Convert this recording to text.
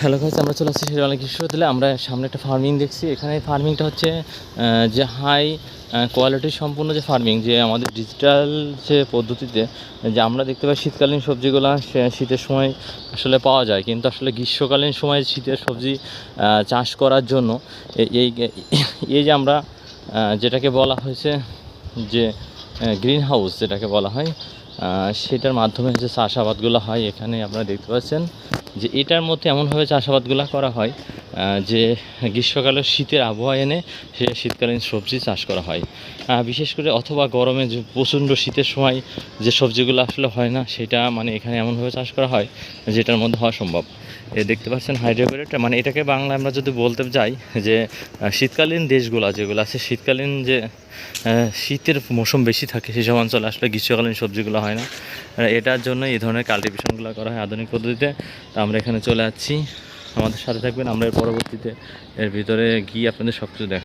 Hello guys, আমরা চলে আসছি শেরওয়ালা কৃষি বিশ্ববিদ্যালয়ে। আমরা সামনে একটা ফার্মিং দেখছি। এখানে ফার্মিংটা হচ্ছে যে হাই কোয়ালিটি সম্পূর্ণ যে ফার্মিং, যে আমাদের ডিজিটাল যে পদ্ধতিতে যে আমরা দেখতে পাই শীতকালীন সবজিগুলো শীতের সময় আসলে পাওয়া যায়, কিন্তু আসলে গ্রীষ্মকালীন সময় শীতের সবজি চাষ করার জন্য এই এই যে আমরা যেটাকে বলা হয়েছে যে গ্রিন হাউস যেটাকে বলা হয়, সেটার মাধ্যমে যে চাষাবাদগুলো হয় এখানে আপনারা দেখতে পাচ্ছেন যে এটার মধ্যে এমনভাবে চাষাবাদগুলো করা হয় যে গ্রীষ্মকালে শীতের আবহাওয়া এনে সে শীতকালীন সবজি চাষ করা হয়। বিশেষ করে অথবা গরমে যে প্রচণ্ড শীতের সময় যে সবজিগুলো আসলে হয় না, সেটা মানে এখানে এমনভাবে চাষ করা হয় যেটার মধ্যে হওয়া সম্ভব। দেখতে পাচ্ছেন হাইড্রোপনিক্স, মানে এটাকে বাংলা আমরা যদি বলতে যাই যে শীতকালীন দেশগুলো যেগুলো আছে, শীতকালীন যে শীতের মৌসুম বেশি থাকে সেসব অঞ্চলে আসলে গ্রীষ্মকালীন সবজিগুলো হয় না। এটার জন্য এই ধরনের কাল্টিভেশনগুলো করা হয় আধুনিক পদ্ধতিতে। তো আমরা এখানে চলে যাচ্ছি, আমাদের সাথে থাকবেন। আমরা এর পরবর্তীতে এর ভিতরে গিয়ে আপনাদের সব কিছু দেখ